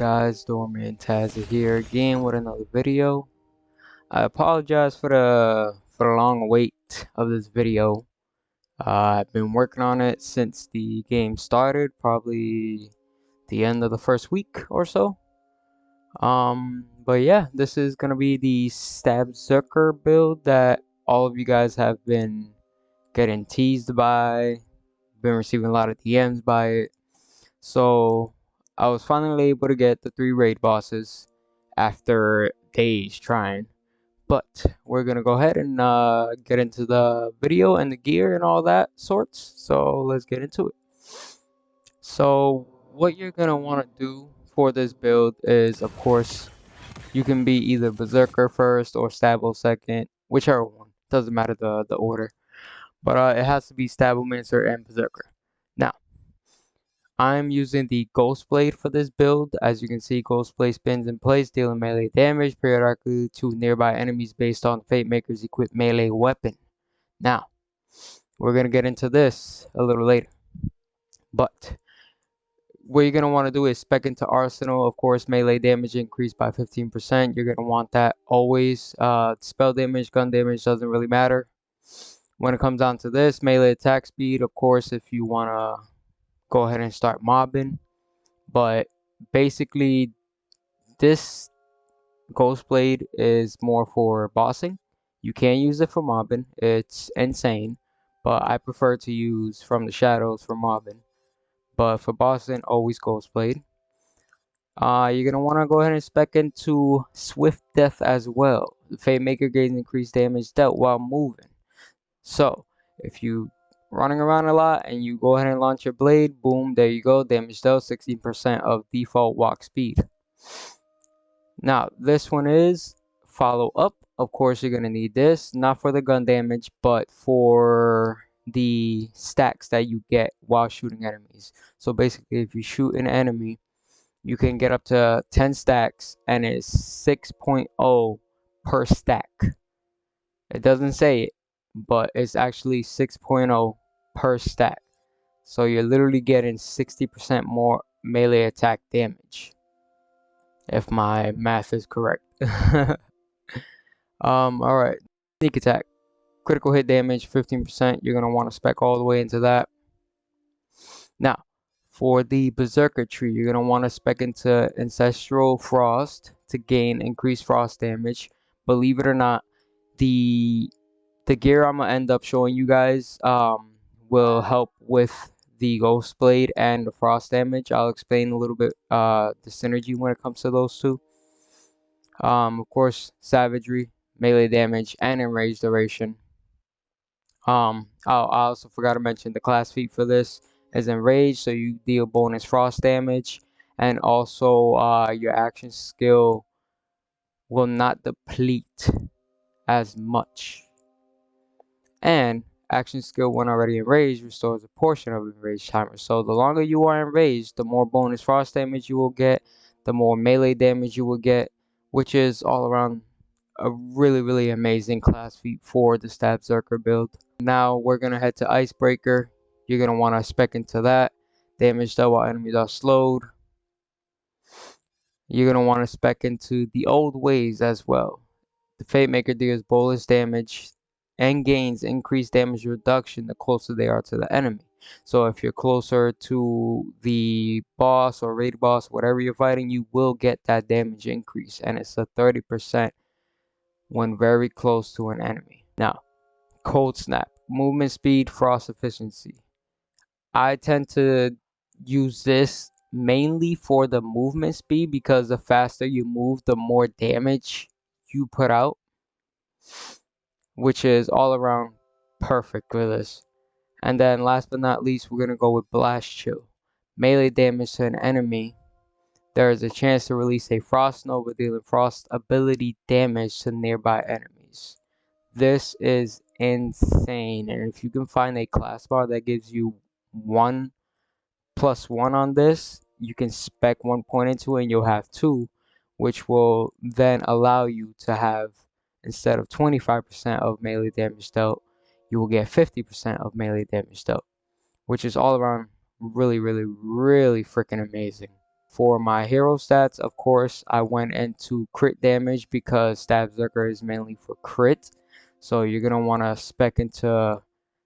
guys, Dorman Tazzi here again with another video. I apologize for the long wait of this video. I've been working on it since the game started, probably the end of the first week or so. But yeah, this is gonna be the STAB-ZERKER build that all of you guys have been getting teased by, been receiving a lot of DMs by it. So I was finally able to get the 3 raid bosses after days trying. But we're gonna go ahead and get into the video and the gear and all that sorts. So let's get into it. So what you're gonna want to do for this build is, of course, you can be either Berserker first or Stabbo second, whichever one. Doesn't matter the order. But it has to be Stabbomancer and Berserker. Now, I'm using the Ghost Blade for this build. As you can see, Ghost Blade spins in place, dealing melee damage periodically to nearby enemies based on Fate Maker's equipped melee weapon. Now, we're going to get into this a little later. But what you're going to want to do is spec into Arsenal. Of course, melee damage increased by 15%. You're going to want that always. Spell damage, gun damage doesn't really matter. When it comes down to this, melee attack speed, of course, if you want to go ahead and start mobbing. But basically, this Ghost Blade is more for bossing. You can use it for mobbing. It's insane. But I prefer to use From the Shadows for mobbing. But for bossing, always Ghost Blade. You're going to want to go ahead and spec into Swift Death as well. The Fate Maker gains increased damage dealt while moving. So, if you running around a lot and you go ahead and launch your blade, boom, there you go, damage dealt, 16% of default walk speed. Now this one is follow up. Of course, you're going to need this, not for the gun damage, but for the stacks that you get while shooting enemies. So basically, if you shoot an enemy, you can get up to 10 stacks, and it's 6.0 per stack. It doesn't say it, but it's actually 6.0 per stack. So you're literally getting 60% more melee attack damage, if my math is correct. Alright. Sneak attack. Critical hit damage, 15%. You're going to want to spec all the way into that. Now, for the Berserker tree, you're going to want to spec into Ancestral Frost to gain increased frost damage. Believe it or not, the gear I'm going to end up showing you guys will help with the Ghost Blade and the frost damage. I'll explain a little bit the synergy when it comes to those two. Of course, Savagery, melee damage, and enrage duration. I also forgot to mention the class feat for this is enrage, so you deal bonus frost damage, and also your action skill will not deplete as much. And action skill when already enraged restores a portion of enraged timer. So the longer you are enraged, the more bonus frost damage you will get, the more melee damage you will get, which is all around a really amazing class feat for the STAB-ZERKER build. Now we're gonna head to Icebreaker. You're gonna want to spec into that. Damage dealt while enemies are slowed. You're gonna want to spec into the Old Ways as well. The Fate Maker deals bonus damage and gains increased damage reduction the closer they are to the enemy. So if you're closer to the boss or raid boss, whatever you're fighting, you will get that damage increase, and it's a 30% when very close to an enemy. Now, Cold Snap, movement speed, frost efficiency. I tend to use this mainly for the movement speed because the faster you move, the more damage you put out, which is all around perfect for this. And then last but not least, we're going to go with Blast Chill. Melee damage to an enemy. There is a chance to release a Frost Nova dealing frost ability damage to nearby enemies. This is insane, and if you can find a class bar that gives you 1+1 on this, you can spec 1 point into it and you'll have 2, which will then allow you to have, instead of 25% of melee damage dealt, you will get 50% of melee damage dealt, which is all around really freaking amazing. For my hero stats, of course, I went into crit damage because STAB-ZERKER is mainly for crit. So you're going to want to spec into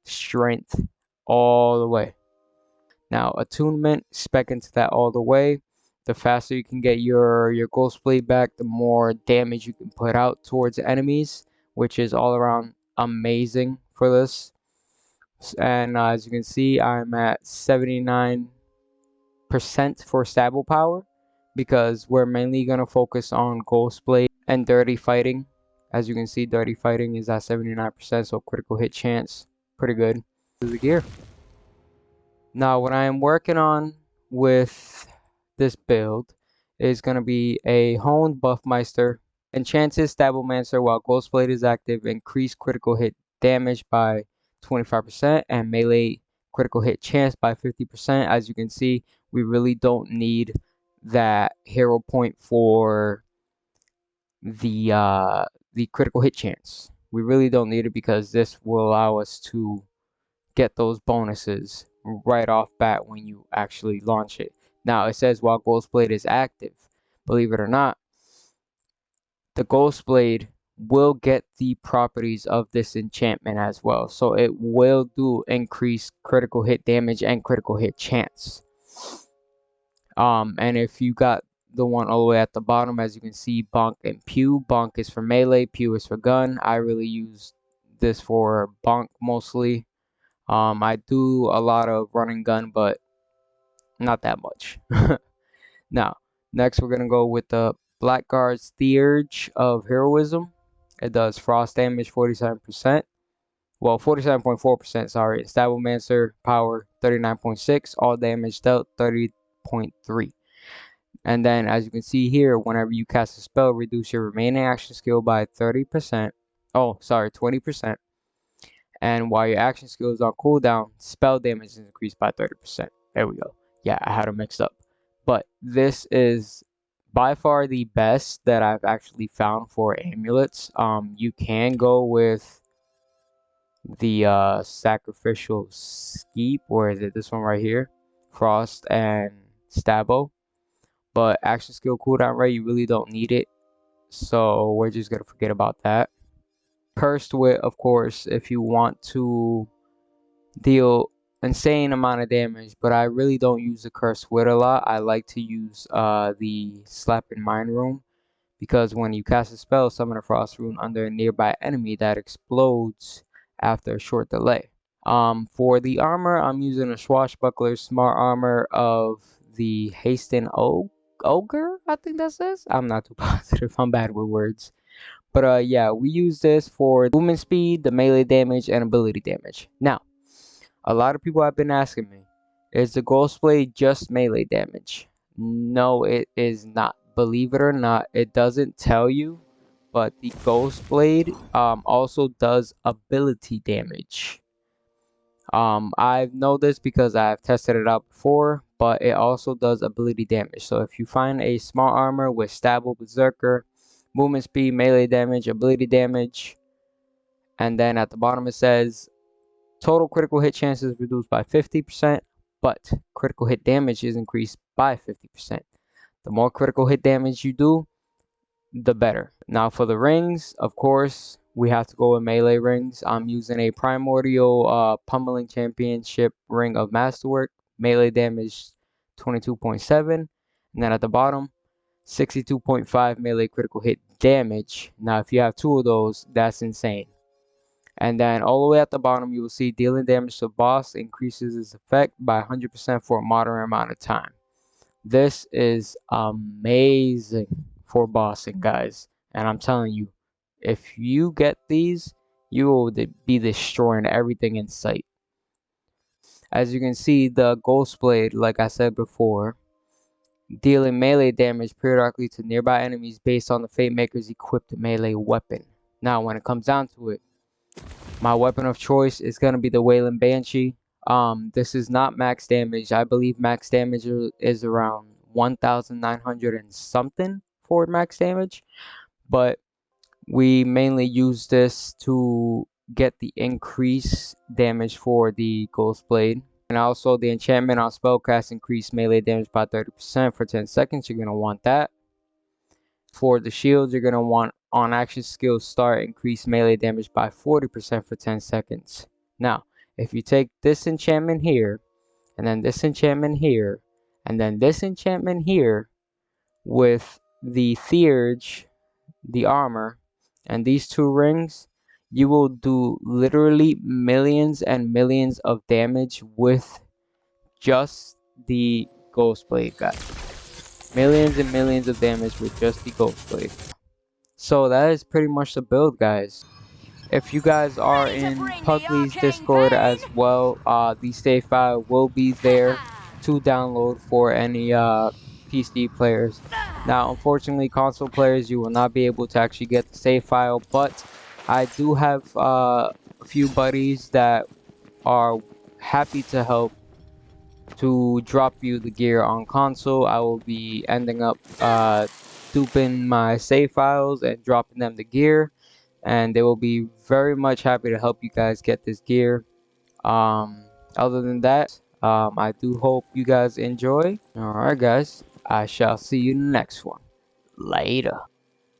strength all the way. Now, attunement, spec into that all the way. The faster you can get your Ghost Blade back, the more damage you can put out towards enemies, which is all around amazing for this. And as you can see, I'm at 79% for stable power because we're mainly going to focus on Ghost Blade and dirty fighting. As you can see, dirty fighting is at 79%, so critical hit chance, pretty good. This is the gear. Now, what I am working on with this build is going to be a honed Buffmeister. Enchanted Stablemancer while Ghostblade is active, increase critical hit damage by 25% and melee critical hit chance by 50%. As you can see, we really don't need that hero point for the critical hit chance. We really don't need it because this will allow us to get those bonuses right off bat when you actually launch it. Now, it says while Ghostblade is active. Believe it or not, the Ghostblade will get the properties of this enchantment as well. So it will do increase critical hit damage and critical hit chance. And if you got the one all the way at the bottom, as you can see, Bonk and Pew. Bonk is for melee, Pew is for gun. I really use this for Bonk mostly. I do a lot of running gun, but not that much. Now, next we're gonna go with the Blackguard's Theurge of Heroism. It does frost damage 47%. Well, 47.4%, sorry. Stablemancer power 39.6. All damage dealt 30.3. And then, as you can see here, whenever you cast a spell, reduce your remaining action skill by 30%. Oh, sorry, 20%. And while your action skill is on cooldown, spell damage is increased by 30%. There we go. Yeah, I had it mixed up. But this is by far the best that I've actually found for amulets. You can go with the sacrificial skeep, or is it this one right here? Frost and Stabo. But action skill cooldown rate, you really don't need it. So we're just gonna forget about that. Cursed Wit, of course, if you want to deal insane amount of damage, but I really don't use the Cursed Wit a lot. I like to use the Slapping Mind Rune, because when you cast a spell, summon a frost rune under a nearby enemy that explodes after a short delay. For the armor, I'm using a Swashbuckler Smart Armor of the Hasten Ogre, I think that says. I'm not too positive, I'm bad with words. But yeah, we use this for movement speed, the melee damage, and ability damage. Now, a lot of people have been asking me, is the Ghostblade just melee damage? No, it is not. Believe it or not, it doesn't tell you, but the Ghostblade also does ability damage. I know this because I've tested it out before, but it also does ability damage. So if you find a small armor with STAB-ZERKER, movement speed, melee damage, ability damage, and then at the bottom it says total critical hit chances reduced by 50%, but critical hit damage is increased by 50%. The more critical hit damage you do, the better. Now for the rings, of course, we have to go with melee rings. I'm using a Primordial Pummeling Championship Ring of Masterwork. Melee damage 22.7. And then at the bottom, 62.5 melee critical hit damage. Now if you have two of those, that's insane. And then all the way at the bottom, you will see dealing damage to boss increases its effect by 100% for a moderate amount of time. This is amazing for bossing, guys. And I'm telling you, if you get these, you will be destroying everything in sight. As you can see, the Ghostblade, like I said before, dealing melee damage periodically to nearby enemies based on the Fate Maker's equipped melee weapon. Now, when it comes down to it, my weapon of choice is going to be the Wailing Banshee. This is not max damage. I believe max damage is around 1,900 and something for max damage. But we mainly use this to get the increased damage for the Ghostblade. And also the enchantment on spellcast increase melee damage by 30% for 10 seconds. You're going to want that. For the shields, you're going to want on action skill start increase melee damage by 40% for 10 seconds. Now, if you take this enchantment here, and then this enchantment here, and then this enchantment here, with the theurge, the armor, and these two rings, you will do literally millions and millions of damage with just the Ghost Blade, guys. Millions and millions of damage with just the Ghost Blade. So that is pretty much the build, guys. If you guys are in Pugly's Discord as well, the save file will be there to download for any PC players. Now, unfortunately, console players, you will not be able to actually get the save file, but I do have a few buddies that are happy to help to drop you the gear on console. I will be ending up duping my save files and dropping them the gear, and they will be very much happy to help you guys get this gear. Other than that, I do hope you guys enjoy. Alright guys, I shall see you in the next one. Later.